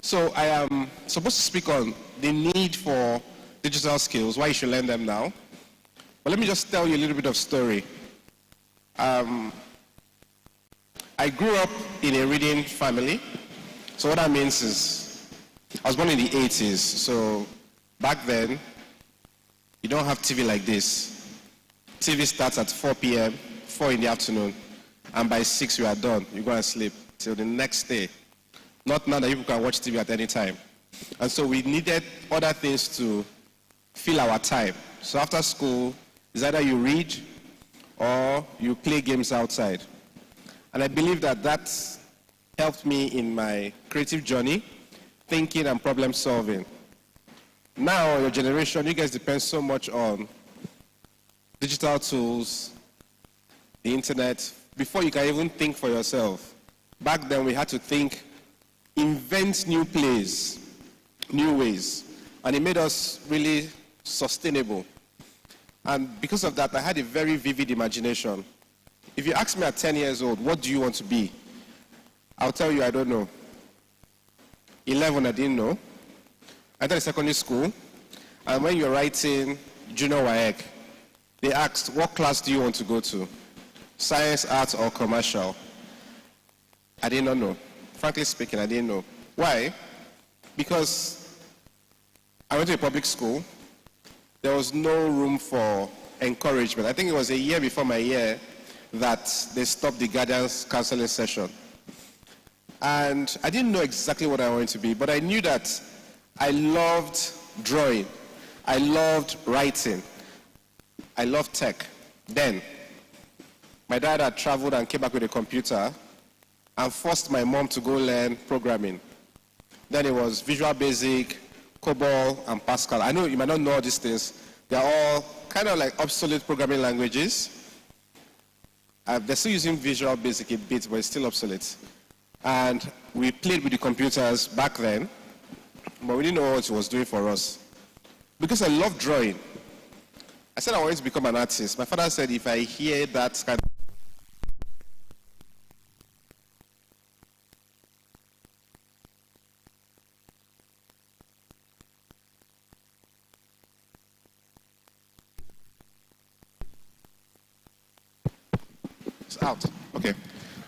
So I am supposed to speak on the need for digital skills, why you should learn them now. But let me just tell you a little bit of story. I grew up in a reading family. So what that means is, I was born in the 80s. So back then, you don't have TV like this. TV starts at 4 p.m., 4 in the afternoon. And by 6, you are done. You go and sleep till the next day. Not now that people can watch TV at any time. And so we needed other things to fill our time. So after school, it's either you read or you play games outside. And I believe that that helped me in my creative journey, thinking and problem solving. Now, your generation, you guys depend so much on digital tools, the internet, before you can even think for yourself. Back then, we had to think, invent new plays, new ways, and it made us really sustainable. And because of that, I had a very vivid imagination. If you ask me at 10 years old, what do you want to be? I'll tell you, I don't know. 11, I didn't know. I entered secondary school, and when you're writing junior WAEC, they asked, what class do you want to go to? Science, arts, or commercial? I did not know. Frankly speaking, I didn't know. Why? Because I went to a public school. There was no room for encouragement. I think it was a year before my year that they stopped the guidance counseling session. And I didn't know exactly what I wanted to be, but I knew that I loved drawing. I loved writing. I loved tech. Then, my dad had traveled and came back with a computer and forced my mom to go learn programming. Then it was Visual Basic, COBOL, and Pascal. I know you might not know all these things. They're all kind of like obsolete programming languages. They're still using Visual Basic a bit, but it's still obsolete. And we played with the computers back then, but we didn't know what it was doing for us. Because I love drawing, I said I wanted to become an artist. My father said if I hear that kind of out. Okay.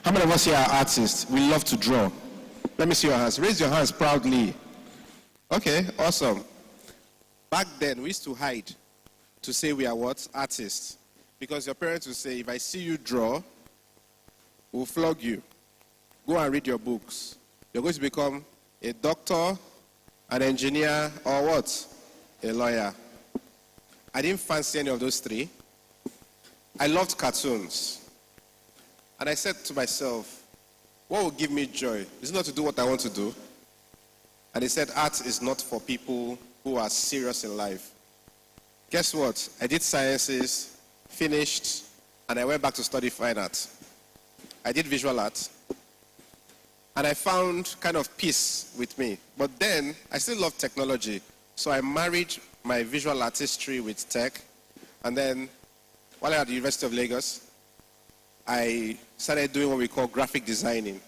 How many of us here are artists? We love to draw. Let me see your hands. Raise your hands proudly. Okay, awesome. Back then, we used to hide to say we are what? Artists. Because your parents would say, if I see you draw, we'll flog you. Go and read your books. You're going to become a doctor, an engineer, or what? A lawyer. I didn't fancy any of those three. I loved cartoons. And I said to myself, what will give me joy? Is it not to do what I want to do? And he said, art is not for people who are serious in life. Guess what? I did sciences, finished, and I went back to study fine art. I did visual art. And I found kind of peace with me. But then, I still love technology. So I married my visual artistry with tech. And then, while I was at the University of Lagos, I started doing what we call graphic designing.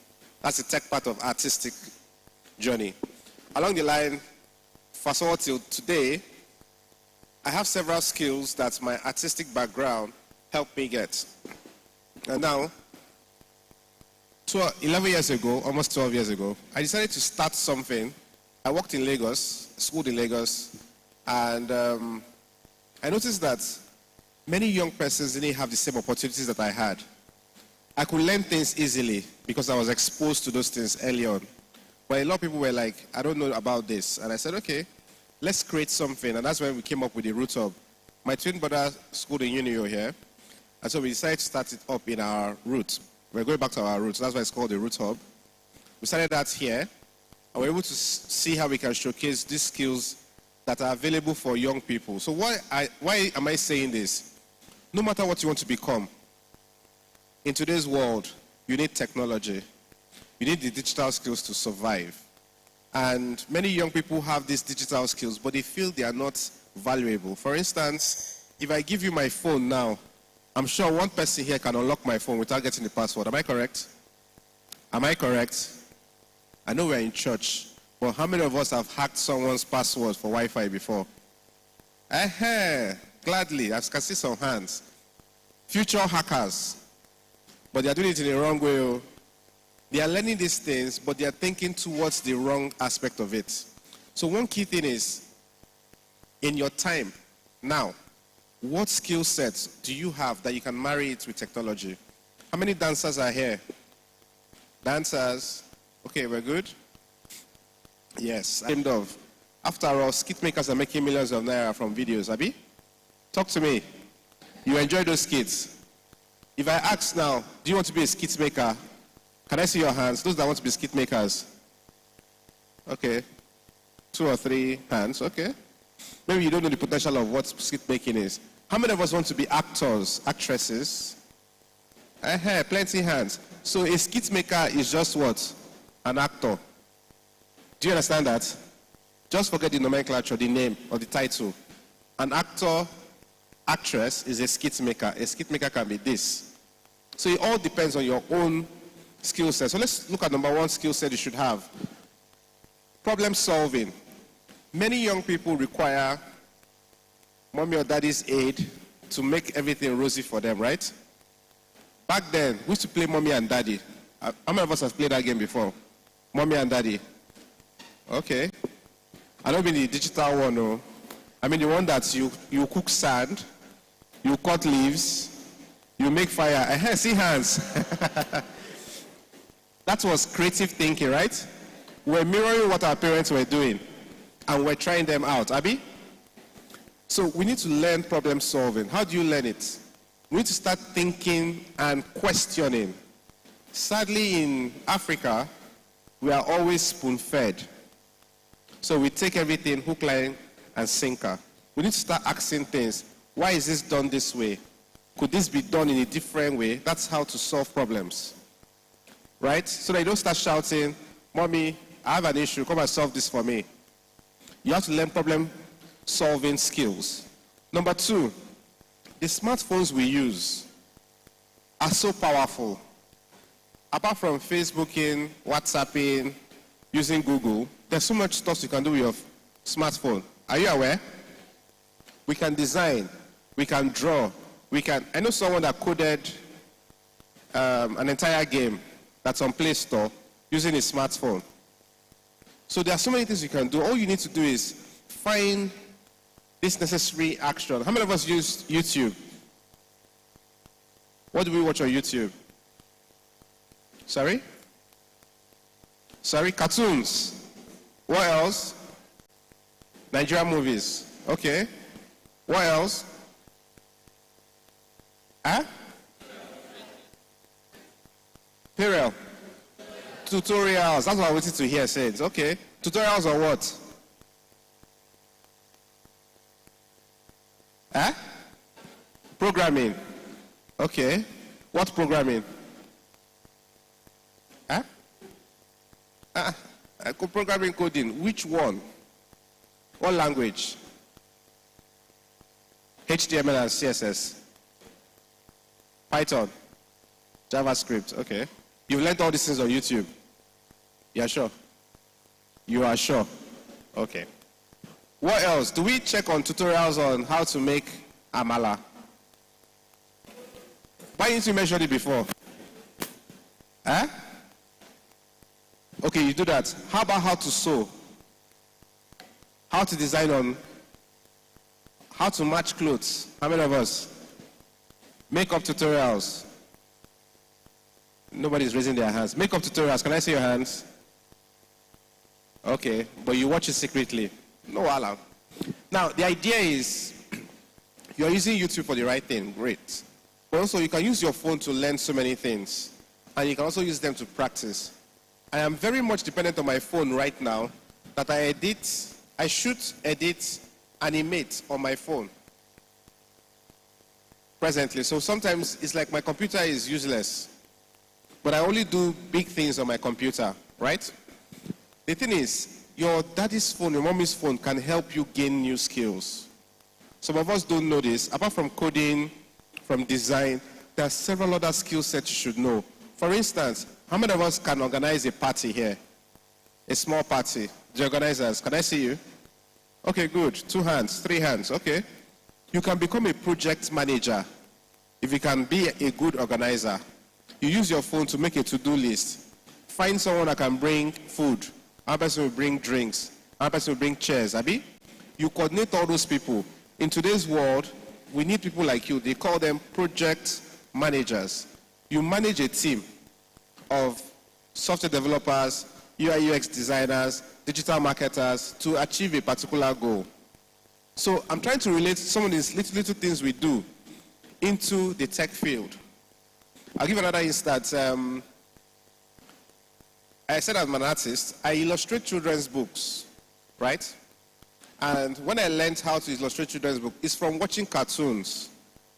That's the tech part of artistic journey. Along the line, fast forward till today, I have several skills that my artistic background helped me get. And now, 11 years ago, almost 12 years ago, I decided to start something. I worked in Lagos, schooled in Lagos, and I noticed that many young persons didn't have the same opportunities that I had. I could learn things easily because I was exposed to those things early on. But a lot of people were like, I don't know about this. And I said, okay, let's create something. And that's when we came up with the Root Hub. My twin brother schooled in Unio here. And so we decided to start it up in our roots. We're going back to our roots. That's why it's called the Root Hub. We started that here. And we're able to see how we can showcase these skills that are available for young people. So why am I saying this? No matter what you want to become, in today's world, you need technology. You need the digital skills to survive. And many young people have these digital skills, but they feel they are not valuable. For instance, if I give you my phone now, I'm sure one person here can unlock my phone without getting the password. Am I correct? Am I correct? I know we're in church, But how many of us have hacked someone's password for Wi-Fi before? Gladly, I can see some hands. Future hackers. But they are doing it in the wrong way. Oh. They are learning these things, but they are thinking towards the wrong aspect of it. So one key thing is, in your time, now, what skill sets do you have that you can marry it with technology? How many dancers are here? Dancers. Okay, we're good? Yes. After all, skit makers are making millions of naira from videos, Abi? Talk to me. You enjoy those skits. If I ask now, do you want to be a skit maker? Can I see your hands? Those that want to be skit makers. Okay. 2 or 3 hands, okay. Maybe you don't know the potential of what skit making is. How many of us want to be actors, actresses? Plenty hands. So a skit maker is just what? An actor. Do you understand that? Just forget the nomenclature, the name or the title. An actor, actress is a skit maker. A skit maker can be this. So it all depends on your own skill set. So let's look at number 1 skill set you should have. Problem solving. Many young people require mommy or daddy's aid to make everything rosy for them, right? Back then, we used to play mommy and daddy. How many of us have played that game before? Mommy and daddy. Okay. I don't mean the digital one, no. I mean the one that you cook sand, you cut leaves, you make fire. See hands. That was creative thinking, right? We're mirroring what our parents were doing, and we're trying them out, Abi? So we need to learn problem solving. How do you learn it? We need to start thinking and questioning. Sadly, in Africa, we are always spoon-fed. So we take everything hook, line, and sinker. We need to start asking things. Why is this done this way? Could this be done in a different way? That's how to solve problems. Right? So that you don't start shouting, Mommy, I have an issue. Come and solve this for me. You have to learn problem-solving skills. Number 2, the smartphones we use are so powerful. Apart from Facebooking, WhatsApping, using Google, there's so much stuff you can do with your smartphone. Are you aware? We can design, we can draw, I know someone that coded an entire game that's on Play Store using his smartphone. So there are so many things you can do. All you need to do is find this necessary action. How many of us use YouTube? What do we watch on YouTube? Sorry? Cartoons. What else? Nigerian movies. Okay. What else? Period. Tutorials. That's what I wanted to hear said. Okay. Tutorials on what? Programming. Okay. What programming? Programming coding. Which one? What language? HTML and CSS. Python. JavaScript. Okay. You've learned all these things on YouTube. You are sure? You are sure? Okay. What else? Do we check on tutorials on how to make amala? Why didn't you mention it before? Okay, you do that. How about how to sew? How to design on? How to match clothes? How many of us? Makeup tutorials. Nobody's raising their hands. Makeup tutorials. Can I see your hands? Okay, but you watch it secretly. No allow. Now, the idea is you're using YouTube for the right thing. Great. But also, you can use your phone to learn so many things. And you can also use them to practice. I am very much dependent on my phone right now that I shoot, edit, animate on my phone presently. So sometimes it's like my computer is useless. But I only do big things on my computer, right? The thing is, your daddy's phone, your mommy's phone can help you gain new skills. Some of us don't know this. Apart from coding, from design, there are several other skill sets you should know. For instance, how many of us can organize a party here? A small party. The organizers, can I see you? Okay, good. 2 hands, 3 hands, okay. You can become a project manager if you can be a good organizer. You use your phone to make a to-do list. Find someone that can bring food. Another person will bring drinks. Another person will bring chairs, Abi? You coordinate all those people. In today's world, we need people like you. They call them project managers. You manage a team of software developers, UI UX designers, digital marketers to achieve a particular goal. So I'm trying to relate some of these little things we do into the tech field. I'll give another instance. I said I'm an artist. I illustrate children's books, right? And when I learned how to illustrate children's books, it's from watching cartoons.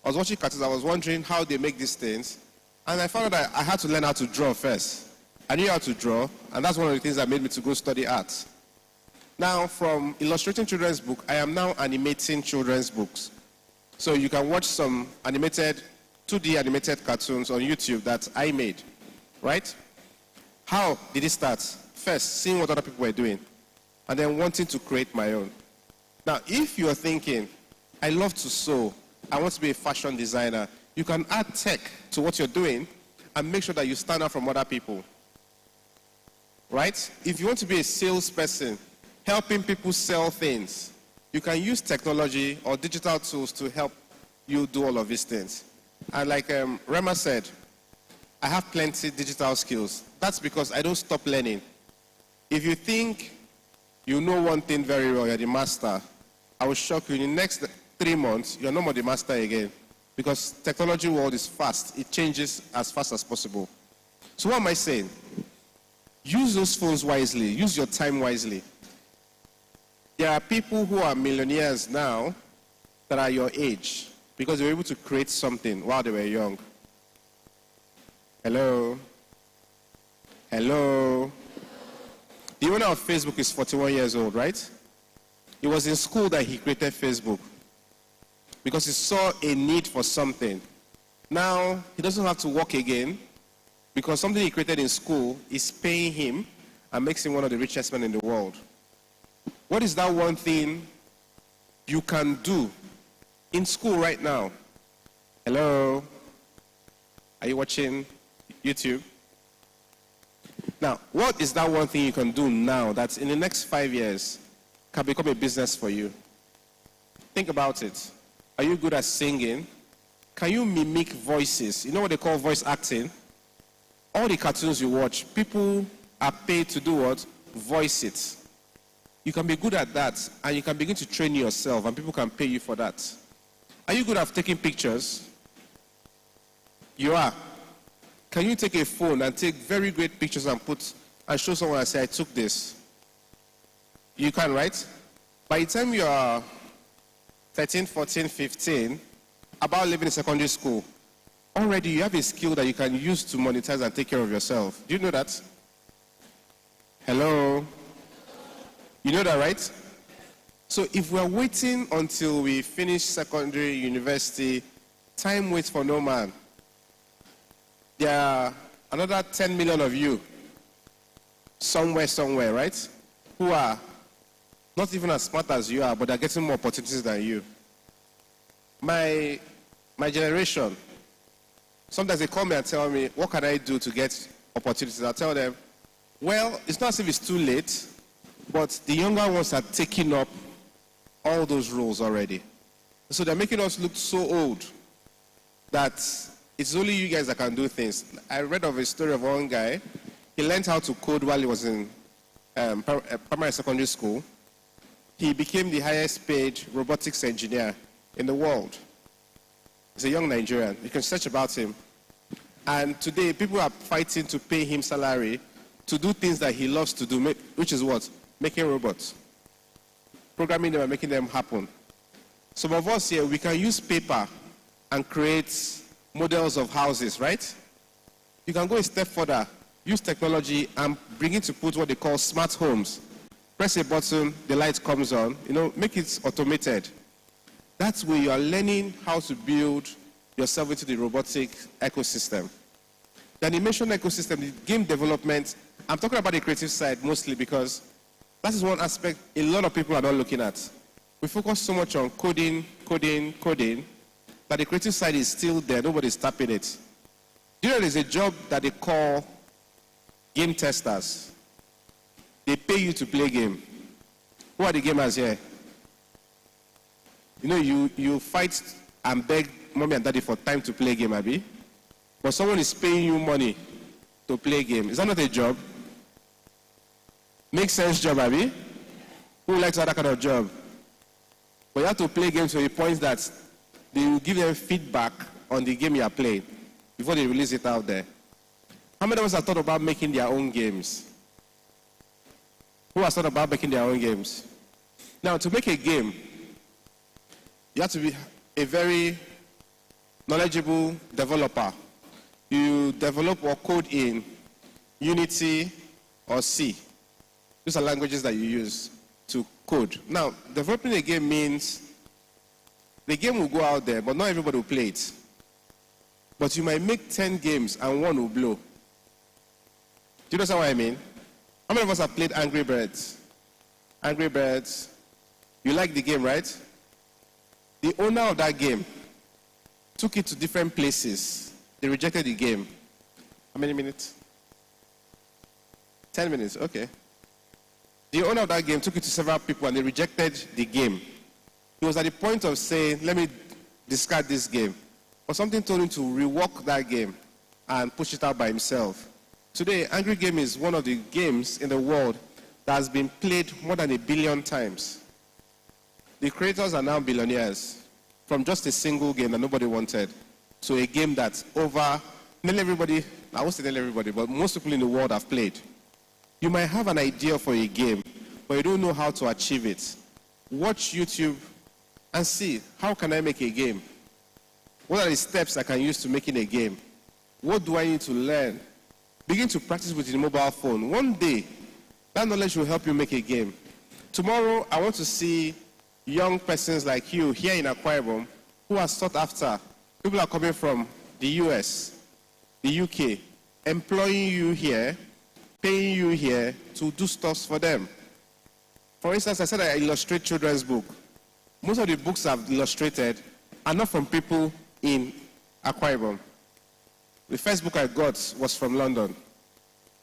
I was watching cartoons. I was wondering how they make these things. And I found out that I had to learn how to draw first. I knew how to draw, and that's one of the things that made me to go study art. Now, from illustrating children's books, I am now animating children's books. So you can watch some animated, 2D animated cartoons on YouTube that I made, right? How did it start? First, seeing what other people were doing, and then wanting to create my own. Now, if you're thinking, I love to sew, I want to be a fashion designer, you can add tech to what you're doing and make sure that you stand out from other people, right? If you want to be a salesperson, helping people sell things, you can use technology or digital tools to help you do all of these things. And like Rema said, I have plenty digital skills. That's because I don't stop learning. If you think you know one thing very well, you're the master, I will shock you. In the next 3 months, you're no more the master again. Because technology world is fast. It changes as fast as possible. So what am I saying? Use those phones wisely. Use your time wisely. There are people who are millionaires now that are your age because they were able to create something while they were young. Hello? Hello? The owner of Facebook is 41 years old, right? It was in school that he created Facebook because he saw a need for something. Now, he doesn't have to work again because something he created in school is paying him and makes him one of the richest men in the world. What is that one thing you can do in school right now? Hello? Are you watching YouTube? Now, what is that one thing you can do now that in the next 5 years can become a business for you? Think about it. Are you good at singing? Can you mimic voices? You know what they call voice acting? All the cartoons you watch, people are paid to do what? Voice it. You can be good at that, and you can begin to train yourself, and people can pay you for that. Are you good at taking pictures? You are. Can you take a phone and take very great pictures and show someone and say, I took this? You can, right? By the time you are 13, 14, 15, about leaving secondary school, already you have a skill that you can use to monetize and take care of yourself. Do you know that? Hello? You know that, right? So if we're waiting until we finish secondary, university, time waits for no man. There are another 10 million of you, somewhere, right? Who are not even as smart as you are, but are getting more opportunities than you. My generation, sometimes they call me and tell me, what can I do to get opportunities? I tell them, well, it's not as if it's too late, but the younger ones are taking up all those roles already. So they're making us look so old that it's only you guys that can do things. I read of a story of one guy. He learned how to code while he was in primary secondary school. He became the highest paid robotics engineer in the world. He's a young Nigerian. You can search about him. And today, people are fighting to pay him salary to do things that he loves to do, which is what? Making robots. Programming them and making them happen. Some of us here, we can use paper and create models of houses, right? You can go a step further, use technology and begin to put what they call smart homes. Press a button, the light comes on, make it automated. That's where you are learning how to build yourself into the robotic ecosystem. The animation ecosystem, the game development, I'm talking about the creative side mostly because That is one aspect a lot of people are not looking at. We focus so much on coding, that the creative side is still there. Nobody's tapping it. Do you know there's a job that they call game testers? They pay you to play game. Who are the gamers here? You know, you fight and beg mommy and daddy for time to play game, Abby. But someone is paying you money to play game. Is that not a job? Makes sense job, Abby? Who likes that kind of job? But you have to play games to a point that they will give them feedback on the game you are playing before they release it out there. How many of us have thought about making their own games? Who has thought about making their own games? Now, to make a game, you have to be a very knowledgeable developer. You develop or code in Unity or C. These are languages that you use to code. Now, developing a game means the game will go out there, but not everybody will play it. But you might make 10 games and one will blow. Do you understand what I mean? How many of us have played Angry Birds? Angry Birds. You like the game, right? The owner of that game took it to different places. They rejected the game. How many minutes? 10 minutes, okay. The owner of that game took it to several people and they rejected the game. He was at the point of saying, let me discard this game. But something told him to rework that game and push it out by himself. Today, Angry Game is one of the games in the world that has been played more than 1 billion times. The creators are now billionaires from just a single game that nobody wanted to a game that nearly everybody, I won't say nearly everybody, but most people in the world have played. You might have an idea for a game, but you don't know how to achieve it. Watch YouTube and see, how can I make a game? What are the steps I can use to making a game? What do I need to learn? Begin to practice with your mobile phone. One day, that knowledge will help you make a game. Tomorrow, I want to see young persons like you here in Akwa Ibom who are sought after. People are coming from the US, the UK, employing you here, paying you here to do stuff for them. For instance, I said I illustrate children's book. Most of the books I've illustrated are not from people in Akwa Ibom. The first book I got was from London.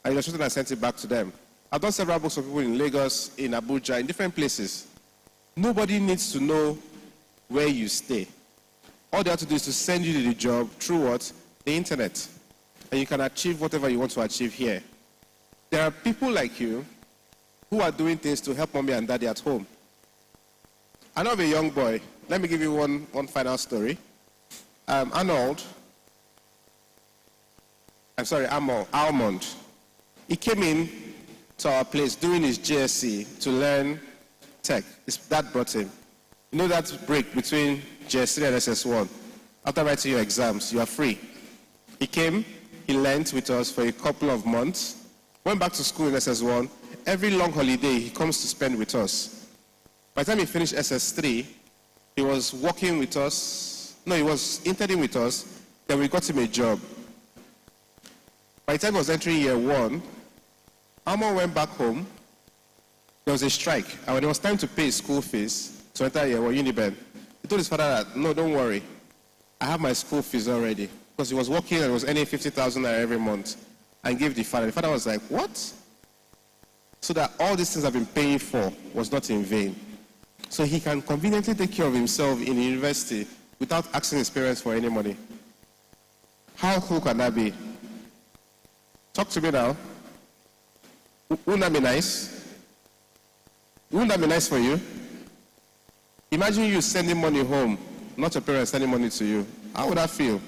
I illustrated and sent it back to them. I've done several books for people in Lagos, in Abuja, in different places. Nobody needs to know where you stay. All they have to do is to send you the job through what? The internet. And you can achieve whatever you want to achieve here. There are people like you who are doing things to help mommy and daddy at home. I know of a young boy. Let me give you one final story. Almond. He came in to our place doing his GSC to learn tech. His dad brought him. You know that break between GS3 and SS1? After writing your exams, you are free. He came, he learned with us for a couple of months, went back to school in SS1. Every long holiday, he comes to spend with us. By the time he finished SS3, he was working with us. No, he was interning with us. Then we got him a job. By the time he was entering year 1, Almond went back home. There was a strike. And when it was time to pay his school fees to enter year 1, Uniben, he told his father that, no, don't worry. I have my school fees already. Because he was working and was earning 50,000 every month. And gave the father. The father was like, what? So that all these things I've been paying for was not in vain. So he can conveniently take care of himself in the university without asking his parents for any money. How cool can that be? Talk to me now. Wouldn't that be nice? Wouldn't that be nice for you? Imagine you sending money home, not your parents sending money to you. How would that feel?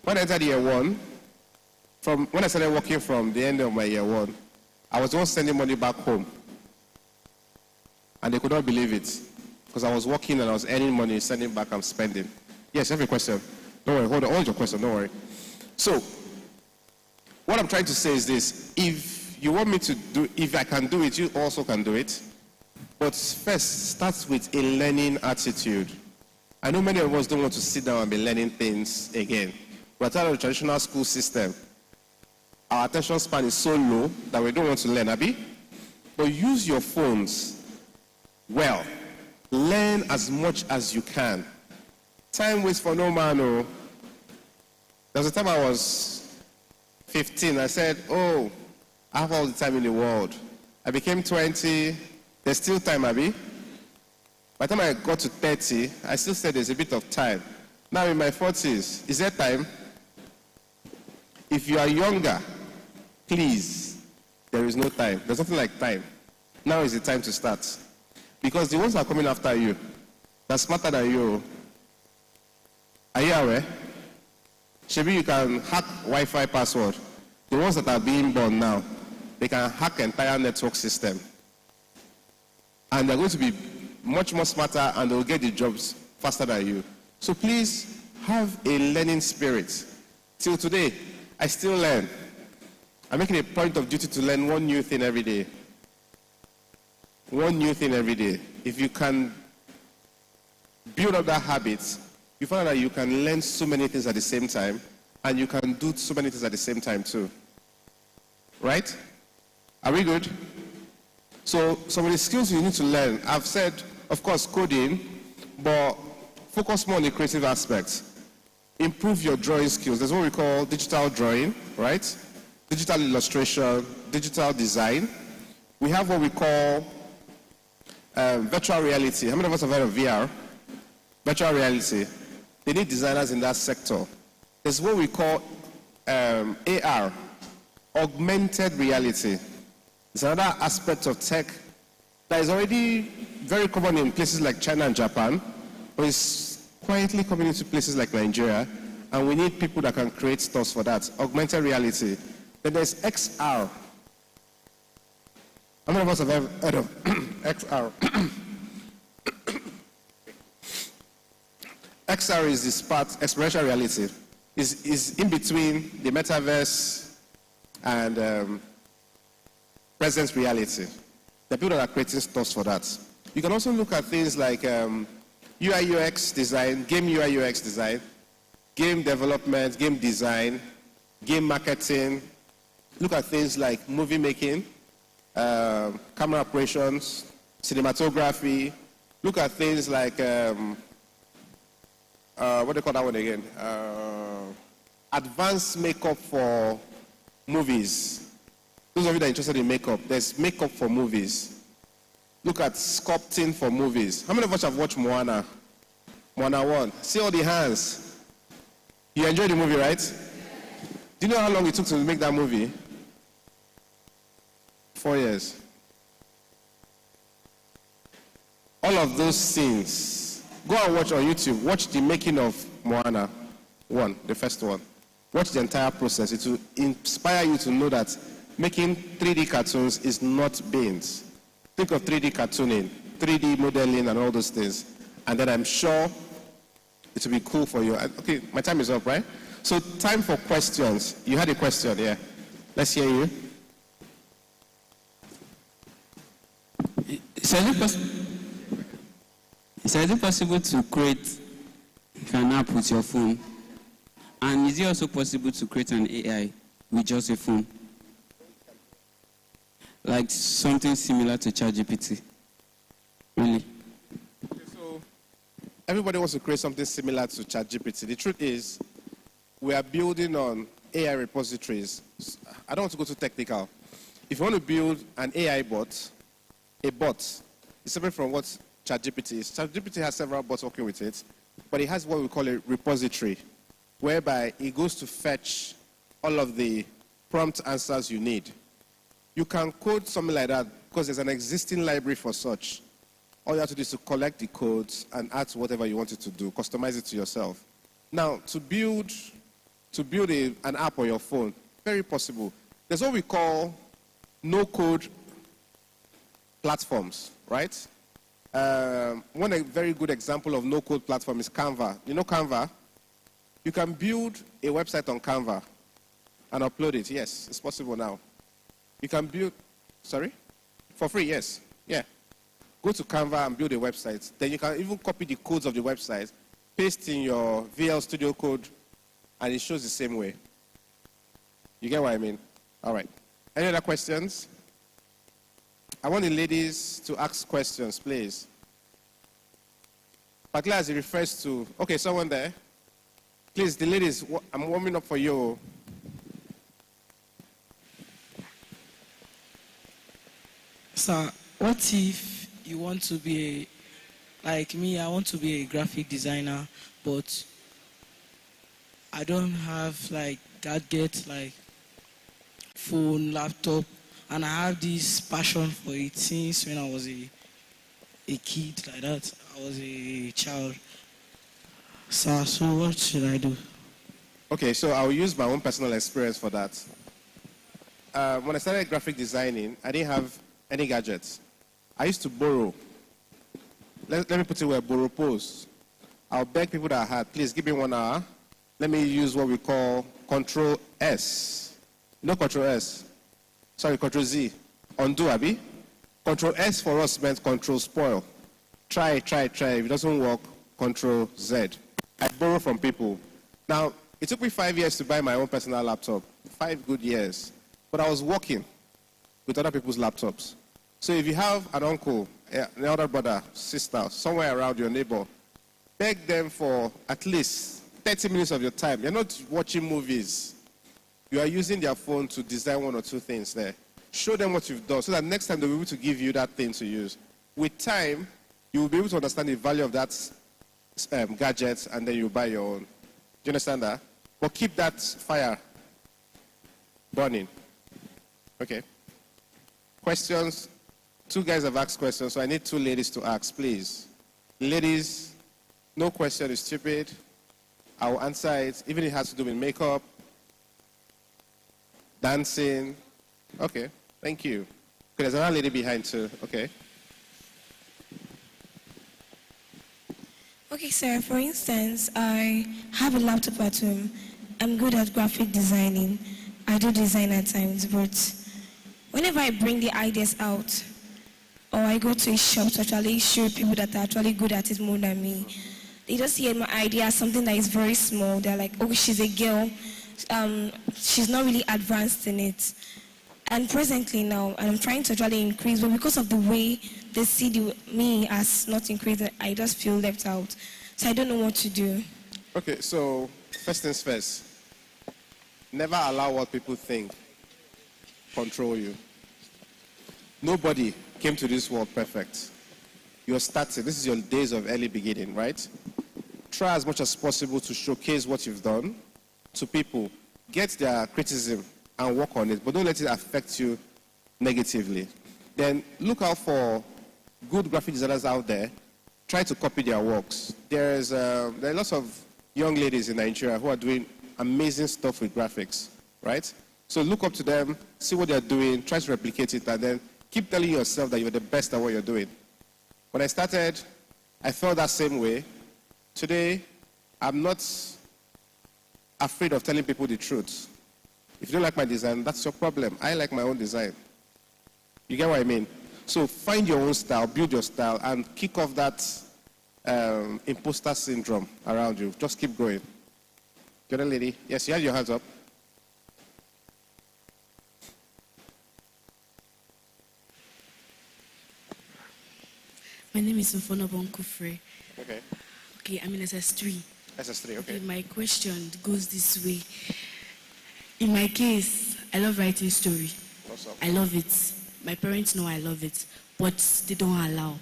When I entered year 1, when I started working from the end of my year 1, I was the one sending money back home. And they could not believe it. Because I was working and I was earning money, sending back and spending. Yes, you have a question. Don't worry, hold your question, don't worry. So, what I'm trying to say is this. If you want me to do, if I can do it, you also can do it. But first, start with a learning attitude. I know many of us don't want to sit down and be learning things again. We're tired of the traditional school system. Our attention span is so low that we don't want to learn, Abi. But use your phones well. Learn as much as you can. Time waits for no man. Oh. There was a time I was 15. I said, oh, I have all the time in the world. I became 20. There's still time, Abby. By the time I got to 30, I still said there's a bit of time. Now in my 40s, is there time? If you are younger, please, there is no time. There's nothing like time. Now is the time to start. Because the ones that are coming after you, they're smarter than you. Are you aware? Maybe you can hack Wi-Fi password. The ones that are being born now, they can hack entire network system. And they're going to be much more smarter and they'll get the jobs faster than you. So please have a learning spirit. Till today, I still learn. I'm making a point of duty to learn one new thing every day. One new thing every day. If you can build up that habit, you find out that you can learn so many things at the same time, and you can do so many things at the same time too. Right? Are we good? So some of the skills you need to learn, I've said, of course, coding, but focus more on the creative aspects. Improve your drawing skills. There's what we call digital drawing, right? Digital illustration, digital design. We have what we call virtual reality. How many of us have heard of VR? Virtual reality. They need designers in that sector. There's what we call AR, augmented reality. It's another aspect of tech that is already very common in places like China and Japan, but it's quietly coming into places like Nigeria, and we need people that can create stuff for that. Augmented reality. Then there's XR. How many of us have ever heard of XR? XR is this part, experiential reality. Is in between the metaverse and present reality. The people that are creating stuff for that. You can also look at things like UI UX design, game UI UX design, game development, game design, game marketing. Look at things like movie making, camera operations, cinematography. Look at things like, what do you call that one again? Advanced makeup for movies. Those of you that are interested in makeup, there's makeup for movies. Look at sculpting for movies. How many of us have watched Moana? Moana 1. See all the hands. You enjoyed the movie, right? Do you know how long it took to make that movie? 4 years. All of those scenes. Go and watch on YouTube. Watch the making of Moana 1, the first one. Watch the entire process. It will inspire you to know that making 3D cartoons is not beans. Think of 3D cartooning, 3D modeling and all those things. And then I'm sure it will be cool for you. Okay, my time is up, right? So time for questions. You had a question, yeah. Let's hear you. Is it possible to create an app with your phone? And is it also possible to create an AI with just a phone? Like something similar to ChatGPT? Really? Okay, so everybody wants to create something similar to ChatGPT. The truth is, we are building on AI repositories. I don't want to go too technical. If you want to build an AI bot, a bot is separate from what ChatGPT is. ChatGPT has several bots working with it, but it has what we call a repository, whereby it goes to fetch all of the prompt answers you need. You can code something like that because there's an existing library for such. All you have to do is to collect the codes and add whatever you want it to do, customize it to yourself. Now, to build an app on your phone, very possible. There's what we call no-code platforms, right? One very good example of no-code platform is Canva. You know Canva? You can build a website on Canva and upload it. Yes, it's possible now. You can build, for free, yes. Yeah. Go to Canva and build a website. Then you can even copy the codes of the website, paste in your VL Studio Code, and it shows the same way. You get what I mean? All right. Any other questions? I want the ladies to ask questions, please. Particularly as it refers to, okay, someone there. Please, the ladies, I'm warming up for you. Sir, what if you want to be like me, I want to be a graphic designer, but I don't have like gadgets like phone, laptop, and I have this passion for it since when I was a kid like that. I was a child. Sir, so what should I do? Okay, so I'll use my own personal experience for that. When I started graphic designing, I didn't have any gadgets. I used to borrow. Let me put it where borrow posts. I'll beg people that I had, please give me 1 hour. Let me use what we call Control S. No Control S. Sorry, Control Z. Undo, Abi. Control S for us meant Control Spoil. Try. If it doesn't work, Control Z. I borrow from people. Now, it took me 5 years to buy my own personal laptop. 5 good years. But I was working with other people's laptops. So if you have an uncle, an elder brother, sister, somewhere around your neighbor, beg them for at least 30 minutes of your time. You're not watching movies. You are using their phone to design 1 or 2 things there. Show them what you've done so that next time they'll be able to give you that thing to use. With time, you will be able to understand the value of that gadget, and then you buy your own. Do you understand that? But keep that fire burning. Okay. Questions? 2 guys have asked questions, so I need 2 ladies to ask, please. Ladies, no question is stupid. I will answer it, even if it has to do with makeup, dancing. Okay, thank you. Okay, there's another lady behind too. Okay. Okay, sir, for instance, I have a laptop at home. I'm good at graphic designing. I do design at times, but whenever I bring the ideas out, or I go to a shop to actually show people that are actually good at it more than me, they just hear my idea as something that is very small. They're like, oh, she's a girl. She's not really advanced in it. And presently now, I'm trying to actually increase, but because of the way they see me as not increased, I just feel left out. So I don't know what to do. Okay, so first things first. Never allow what people think control you. Nobody came to this world perfect. You're starting. This is your days of early beginning, right? Try as much as possible to showcase what you've done to people. Get their criticism and work on it, but don't let it affect you negatively. Then look out for good graphic designers out there. Try to copy their works. There are lots of young ladies in Nigeria who are doing amazing stuff with graphics, right? So look up to them, see what they're doing, try to replicate it, and then keep telling yourself that you're the best at what you're doing. When I started, I felt that same way. Today, I'm not afraid of telling people the truth. If you don't like my design, that's your problem. I like my own design. You get what I mean? So find your own style, build your style, and kick off that imposter syndrome around you. Just keep going. The other lady, yes, you have your hands up. My name is Mfono Bonkufre. Okay. Okay, I'm in SS3. SS3, okay. My question goes this way. In my case, I love writing story. Awesome. I love it. My parents know I love it, but they don't allow.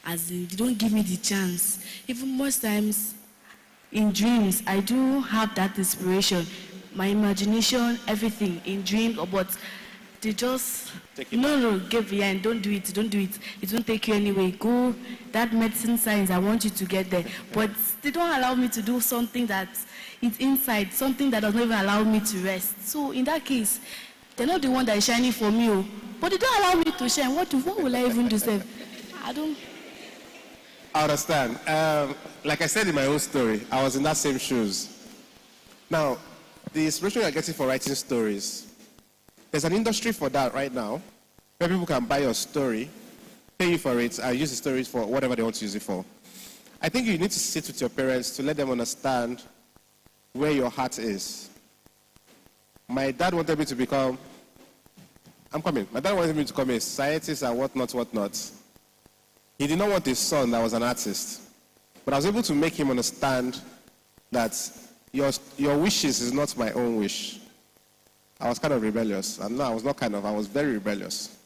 As in, they don't give me the chance. Even most times, in dreams, I do have that inspiration. My imagination, everything in dreams, but they just get behind. Don't do it. It won't take you anyway. Go that medicine science. I want you to get there, but they don't allow me to do something that is inside, something that does not even allow me to rest. So in that case, they're not the one that is shining for me, but they don't allow me to shine. What will I even do? I understand. Like I said in my own story, I was in that same shoes. Now, the inspiration you're getting for writing stories, there's an industry for that right now, where people can buy your story, pay you for it, and use the stories for whatever they want to use it for. I think you need to sit with your parents to let them understand where your heart is. My dad wanted me to become I'm coming. My dad wanted me to come a scientist and whatnot. He did not want a son that was an artist. But I was able to make him understand that your wishes is not my own wish. I was kind of rebellious. And no, I was not kind of, I was very rebellious.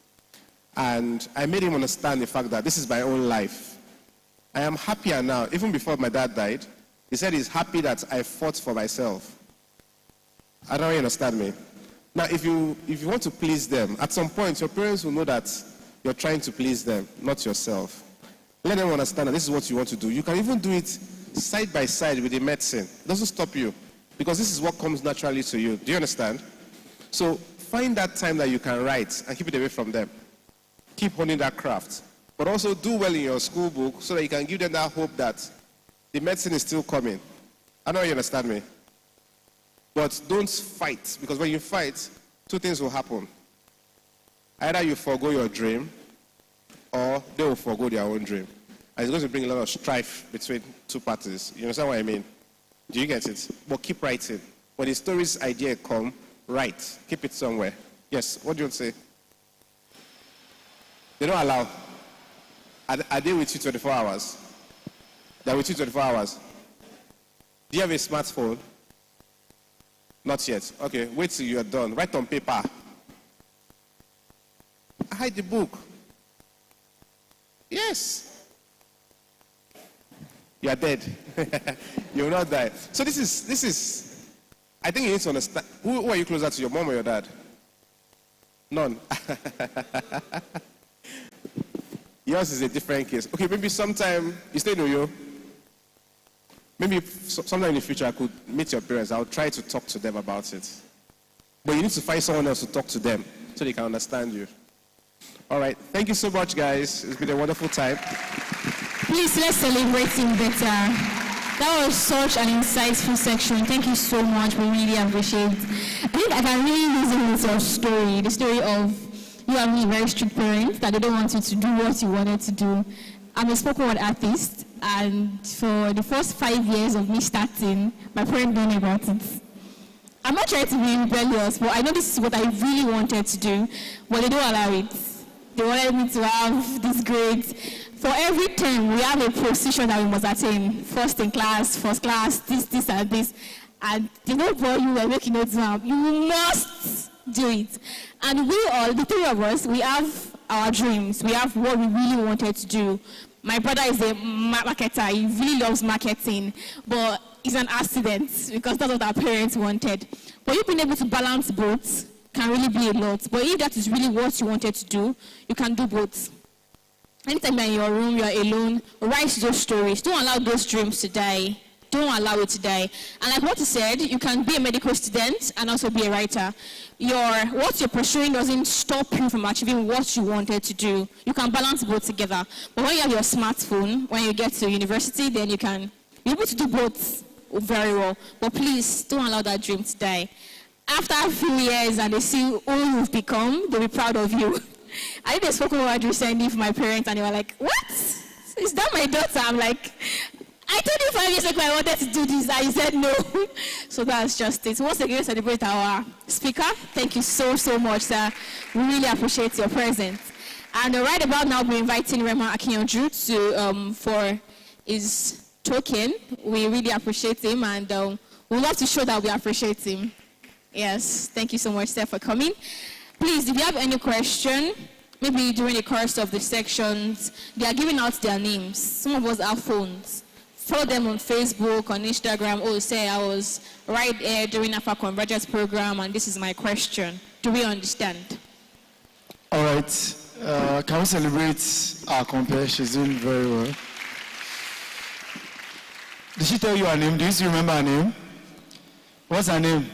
And I made him understand the fact that this is my own life. I am happier now. Even before my dad died, he said he's happy that I fought for myself. I don't know if you understand me. Now, if you want to please them, at some point, your parents will know that you're trying to please them, not yourself. Let them understand that this is what you want to do. You can even do it side by side with the medicine. It doesn't stop you, because this is what comes naturally to you. Do you understand? So find that time that you can write and keep it away from them. Keep honing that craft. But also do well in your school book so that you can give them that hope that the medicine is still coming. I know you understand me. But don't fight, because when you fight, two things will happen. Either you forgo your dream, or they will forgo their own dream. And it's going to bring a lot of strife between two parties. You understand what I mean? Do you get it? But keep writing. When the story's idea come, write. Keep it somewhere. Yes, what do you want to say? They don't allow. Are they with you 24 hours? They're with you 24 hours. Do you have a smartphone? Not yet. Okay, wait till you're done. Write on paper. Hide the book. Yes. You are dead. You will not die. So this is, I think you need to understand. Who are you closer to, your mom or your dad? None. Yours is a different case. Okay, maybe sometime, you stay in Oyo. Maybe sometime in the future I could meet your parents. I'll try to talk to them about it. But you need to find someone else to talk to them so they can understand you. All right. Thank you so much, guys. It's been a wonderful time. Please, let's celebrate him better. That was such an insightful section. Thank you so much. We really appreciate it. I think I can really reason with your story, the story of you having a very strict parent that they don't want you to do what you wanted to do. I'm a spoken word artist, and for the first 5 years of me starting, my parents don't know about it. I'm not trying to be rebellious, but I know this is what I really wanted to do, but they don't allow it. They wanted me to have this grade. For every term, we have a position that we must attain. First in class, first class, this, and this. And they don't bore you and make you know you must do it. And we all, the three of us, we have our dreams. We have what we really wanted to do. My brother is a marketer. He really loves marketing, but it's an accident because that's what our parents wanted. But you being able to balance both can really be a lot. But if that is really what you wanted to do, you can do both. Anytime you're in your room, you're alone, write those stories. Don't allow those dreams to die. Don't allow it to die. And like what you said, you can be a medical student and also be a writer. What you're pursuing doesn't stop you from achieving what you wanted to do. You can balance both together. But when you have your smartphone, when you get to university, then you can be able to do both very well. But please, don't allow that dream to die. After a few years and they see who you've become, they'll be proud of you. I did a spoken word recently for my parents and they were like, what? Is that my daughter? I'm like, I told you 5 years ago I wanted to do this. I said no. So that's just it. Once again, celebrate our speaker. Thank you so, so much, sir. We really appreciate your presence. And right about now, we're inviting Rema Akinyoju to for his token. We really appreciate him, and we'd love to show that we appreciate him. Yes, thank you so much, sir, for coming. Please, if you have any question, maybe during the course of the sections, they are giving out their names. Some of us have phones. Follow them on Facebook, on Instagram. Oh, say I was right there during our Convergence program, and this is my question. Do we understand? All right. Can we celebrate our compare? She's doing very well. Did she tell you her name? Do you still remember her name? What's her name?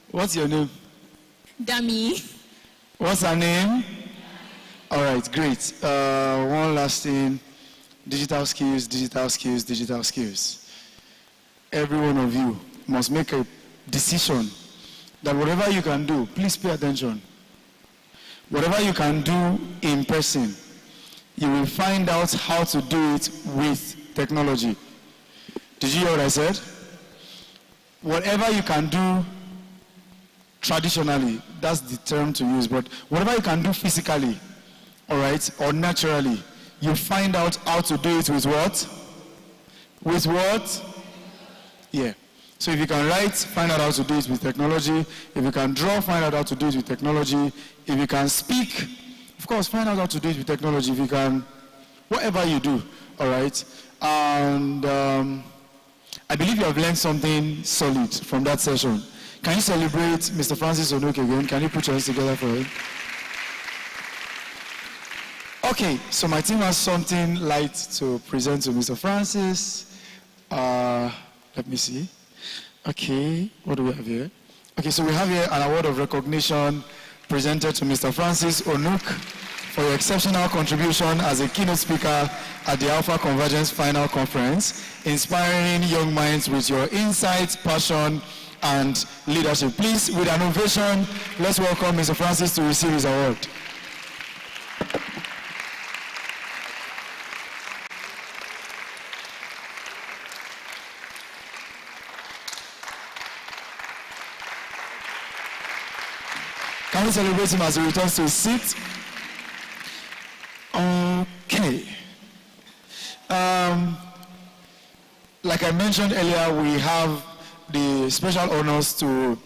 What's your name? Dami. What's her name? All right, great. One last thing. Digital skills, digital skills, digital skills. Every one of you must make a decision that whatever you can do, please pay attention. Whatever you can do in person, you will find out how to do it with technology. Did you hear what I said? Whatever you can do traditionally, that's the term to use, but whatever you can do physically, all right, or naturally, you find out how to do it with what? With what? Yeah. So if you can write, find out how to do it with technology. If you can draw, find out how to do it with technology. If you can speak, of course, find out how to do it with technology. If you can, whatever you do, all right? And I believe you have learned something solid from that session. Can you celebrate Mr. Francis Onuk again? Can you put your hands together for him? Okay, so my team has something light to present to Mr. Francis. Let me see. Okay, what do we have here? Okay, so we have here an award of recognition presented to Mr. Francis Onuk for your exceptional contribution as a keynote speaker at the Alpha Convergence Final Conference, inspiring young minds with your insights, passion, and leadership. Please, with an ovation, let's welcome Mr. Francis to receive his award. Can we celebrate him as he returns to his seat? Okay. Like I mentioned earlier, we have the special honors to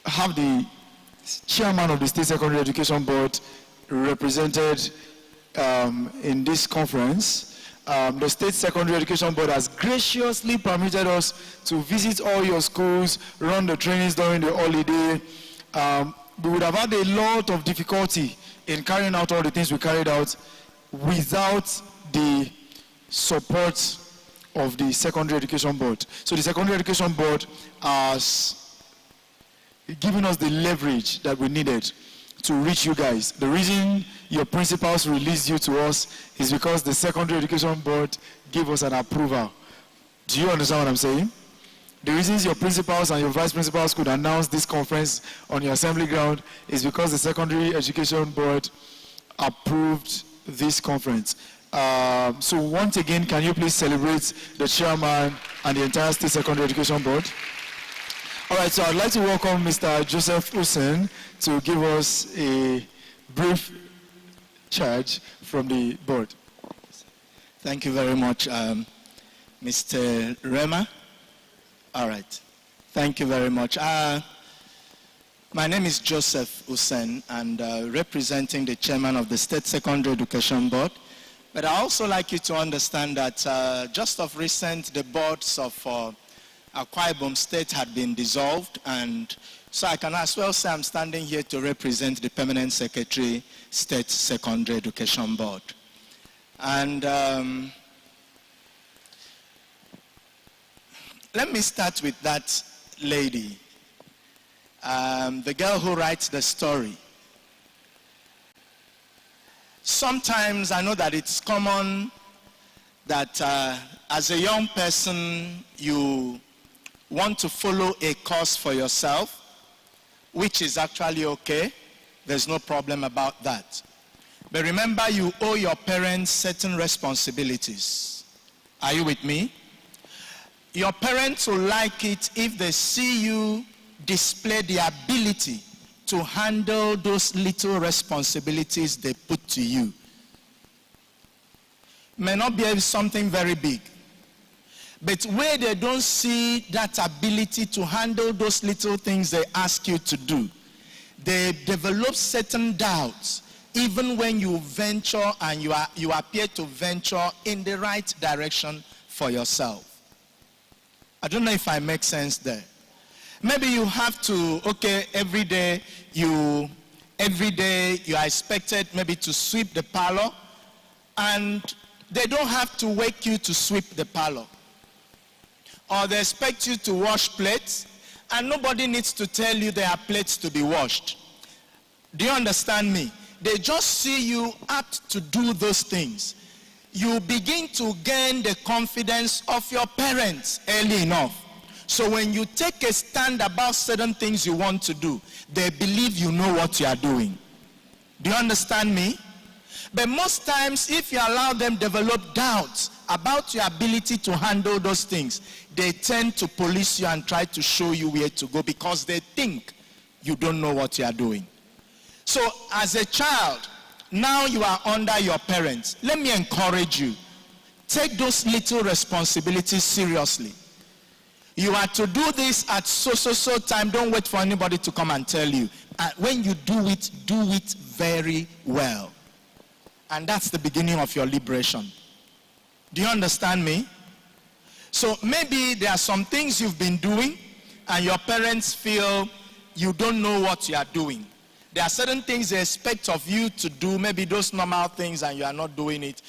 have the chairman of the State Secondary Education Board represented in this conference. The State Secondary Education Board has graciously permitted us to visit all your schools, run the trainings during the holiday. We would have had a lot of difficulty in carrying out all the things we carried out without the support of the Secondary Education Board. So the Secondary Education Board has given us the leverage that we needed to reach you guys. The reason your principals released you to us is because the Secondary Education Board gave us an approval. Do you understand what I'm saying? The reasons your principals and your vice principals could announce this conference on your assembly ground is because the Secondary Education Board approved this conference. So once again, can you please celebrate the chairman and the entire State Secondary Education Board? All right, so I'd like to welcome Mr. Joseph Hussein to give us a brief charge from the board. Thank you very much, Mr. Rema. All right. Thank you very much. My name is Joseph Hussein, and representing the chairman of the State Secondary Education Board. But I also like you to understand that just of recent, the boards of Akwa Ibom State had been dissolved, and so I can as well say I'm standing here to represent the Permanent Secretary, State Secondary Education Board. And let me start with that lady, the girl who writes the story. Sometimes I know that it's common that as a young person, you want to follow a course for yourself, which is actually okay. There's no problem about that. But remember, you owe your parents certain responsibilities. Are you with me? Your parents will like it if they see you display the ability to handle those little responsibilities they put to you. May not be something very big, but where they don't see that ability to handle those little things they ask you to do, they develop certain doubts, even when you venture and you appear to venture in the right direction for yourself. I don't know if I make sense there. Maybe you have to, okay, every day you are expected maybe to sweep the parlor, and they don't have to wake you to sweep the parlor. Or they expect you to wash plates, and nobody needs to tell you there are plates to be washed. Do you understand me? They just see you apt to do those things. You begin to gain the confidence of your parents early enough. So when you take a stand about certain things you want to do, they believe you know what you are doing. Do you understand me? But most times, if you allow them develop doubts about your ability to handle those things, they tend to police you and try to show you where to go because they think you don't know what you are doing. So as a child, now you are under your parents. Let me encourage you. Take those little responsibilities seriously. You are to do this at so time. Don't wait for anybody to come and tell you. And when you do it very well. And that's the beginning of your liberation. Do you understand me? So maybe there are some things you've been doing and your parents feel you don't know what you are doing. There are certain things they expect of you to do, maybe those normal things, and you are not doing it.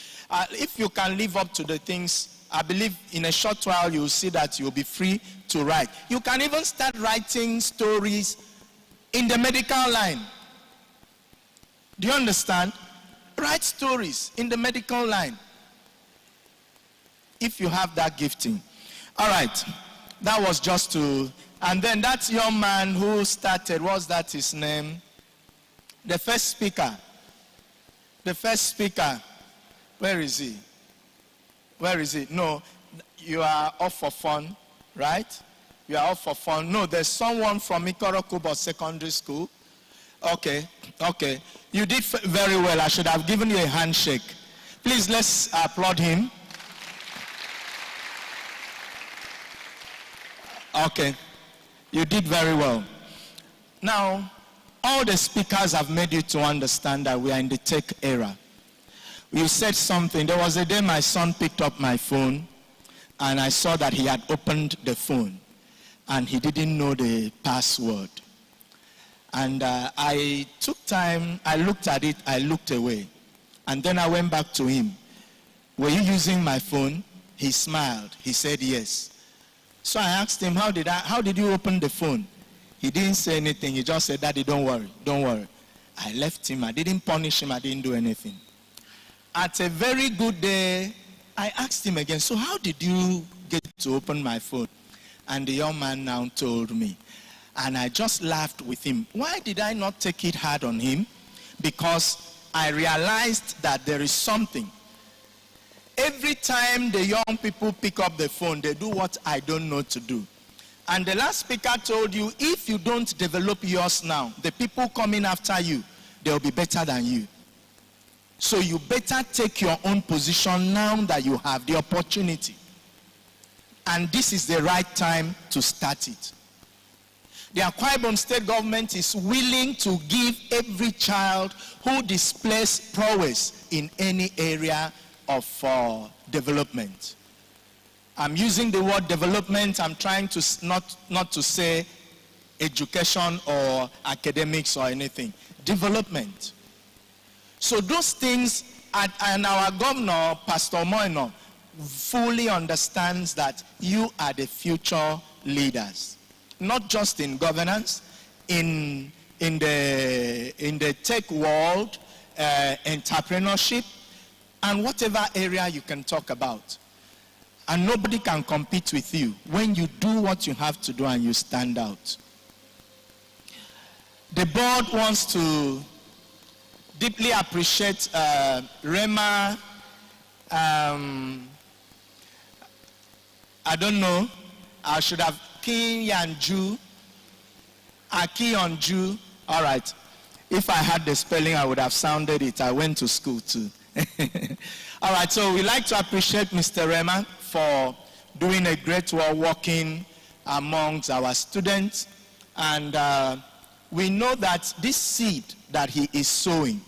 If you can live up to the things, I believe in a short while you will see that you'll be free to write. You can even start writing stories in the medical line. Do you understand? Write stories in the medical line. If you have that gifting. All right. That was just to... And then that young man who started, what's that his name? The first speaker. The first speaker. Where is he? Where is he? No, you are off for fun, right? You are off for fun. No, there's someone from Ikorokubo Secondary School. Okay. You did very well. I should have given you a handshake. Please, let's applaud him. Okay. You did very well. Now, all the speakers have made you to understand that we are in the tech era. You said something. There was a day my son picked up my phone and I saw that he had opened the phone and he didn't know the password. And I took time, I looked at it, I looked away. And then I went back to him. Were you using my phone? He smiled. He said yes. So I asked him, how did you open the phone? He didn't say anything. He just said, Daddy, don't worry. I left him. I didn't punish him. I didn't do anything. At a very good day, I asked him again, so how did you get to open my phone? And the young man now told me. And I just laughed with him. Why did I not take it hard on him? Because I realized that there is something. Every time the young people pick up the phone, they do what I don't know to do. And the last speaker told you, if you don't develop yours now, the people coming after you, they'll be better than you. So you better take your own position now that you have the opportunity. And this is the right time to start it. The Akwa Ibom state government is willing to give every child who displays prowess in any area of development. I'm using the word development. I'm trying to not to say education or academics or anything. Development. So those things, and our governor, Pastor Moino, fully understands that you are the future leaders. Not just in governance, in the tech world, entrepreneurship, and whatever area you can talk about. And nobody can compete with you when you do what you have to do and you stand out. The board wants to deeply appreciate Rema. I don't know. I should have Ki Yanju. Aki Yanju. All right. If I had the spelling, I would have sounded it. I went to school too. All right. So we like to appreciate Mr. Rema for doing a great work working amongst our students. And we know that this seed that he is sowing,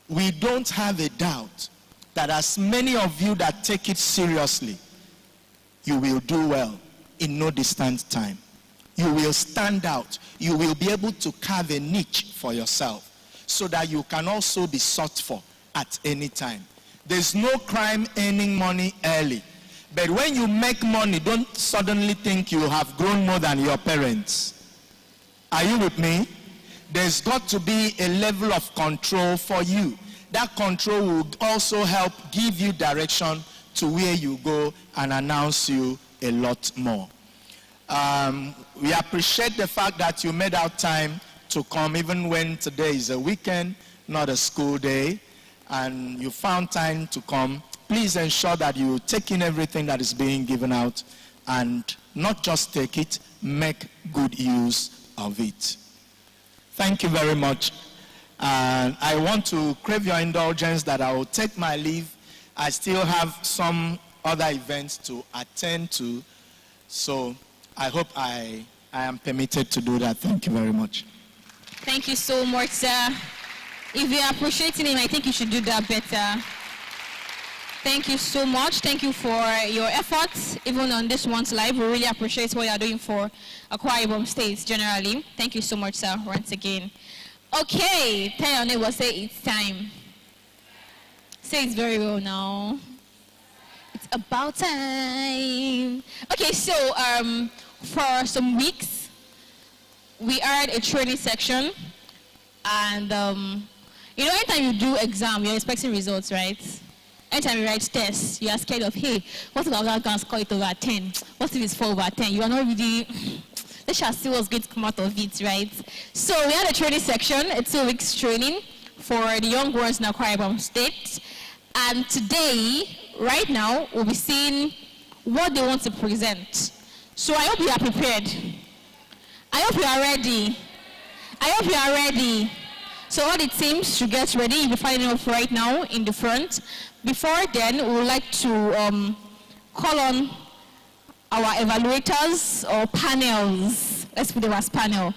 we don't have a doubt that as many of you that take it seriously, you will do well in no distant time. You will stand out. You will be able to carve a niche for yourself so that you can also be sought for at any time. There's no crime earning money early. But when you make money, don't suddenly think you have grown more than your parents. Are you with me? There's got to be a level of control for you. That control will also help give you direction to where you go and announce you a lot more. We appreciate the fact that you made out time to come even when today is a weekend, not a school day, and you found time to come. Please ensure that you take in everything that is being given out and not just take it, make good use of it. Thank you very much. And I want to crave your indulgence that I will take my leave. I still have some other events to attend to, so I hope I am permitted to do that. Thank you very much. Thank you so much, sir. If you're appreciating him, I think you should do that better. Thank you so much. Thank you for your efforts, even on this one's live. We really appreciate what you're doing for Akwa Ibom State generally. Thank you so much, sir, once again. Okay, tell your neighbor, say it's time. Say it very well now. It's about time. Okay, so for some weeks, we had a training section, and you know, anytime you do exam, you're expecting results, right? Anytime you write tests, you are scared of, hey, what if I'm not going to score it over 10? What if it's 4 over 10? You are not really, let's just see what's going to come out of it, right? So we had a training section, a 2 weeks training for the young ones in Akwa Ibom State. And today, right now, we'll be seeing what they want to present. So I hope you are prepared. I hope you are ready. I hope you are ready. So all the teams should get ready. You'll be finding up right now in the front. Before then, we would like to call on our evaluators or panels. Let's put them as panel.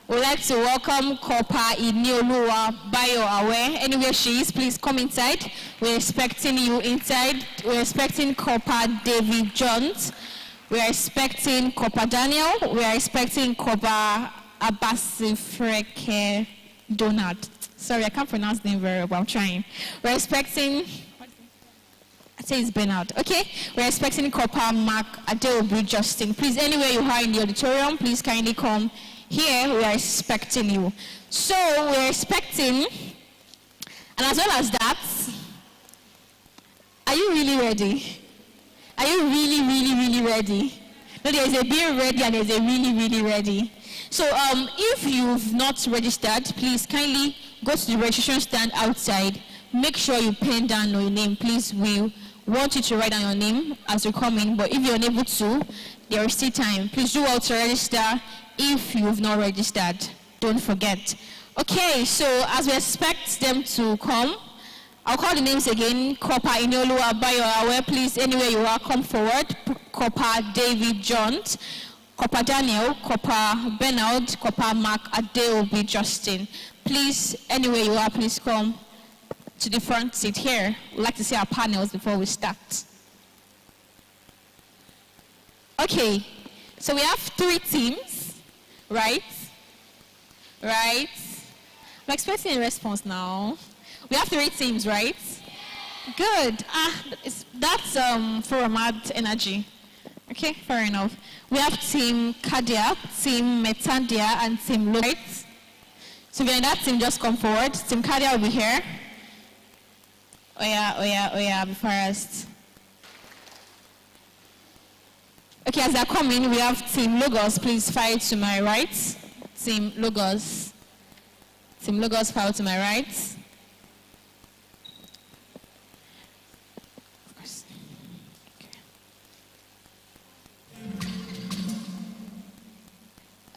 We'd like to welcome Kopa Inioluwa Bayo Awe. Anywhere she is, please come inside. We're expecting you inside. We're expecting Kopa David Jones. We're expecting Kopa Daniel. We're expecting Kopa Abasifreke Donald. Sorry, I can't pronounce the name very well, but I'm trying. We're expecting, I say it's Bernard. Okay, we're expecting Kopa Mark Adeobu Justin. Please, anywhere you are in the auditorium, please kindly come here. We are expecting you. So we're expecting, and as well as that, are you really ready? Are you really, really, really ready? No, there's a being ready and there's a really, really ready. So if you've not registered, please kindly go to the registration stand outside. Make sure you pen down your name. Please, we want you to write down your name as you come in, but if you're unable to, there is still time. Please do also register if you've not registered. Don't forget. Okay, so as we expect them to come, I'll call the names again. Kopa Inioluwa Bayo Awe, please, anywhere you are, come forward. Kopa David Jones, Kopa Daniel, Kopa Bernard, Kopa Mark Adeobi Justin. Please, anywhere you are, please come to the front seat here. We'd like to see our panels before we start. Okay, so we have 3 teams, right? Right? I'm expecting a response now. We have 3 teams, right? Good. That's for Mad Energy. Okay, fair enough. We have Team Cardiac, Team Metandia, and Team Low. Right? So if you're in that team, just come forward. Team Cardiac will be here. Oh yeah, be first. Okay, as they're coming, we have Team Logos. Please file to my right. Team Logos. Team Logos, file to my right.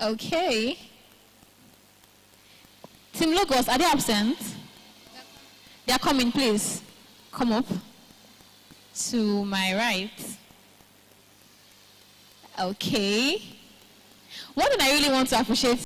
Okay. Team Logos, are they absent? They are coming, please. Come up to my right. Okay. One thing I really want to appreciate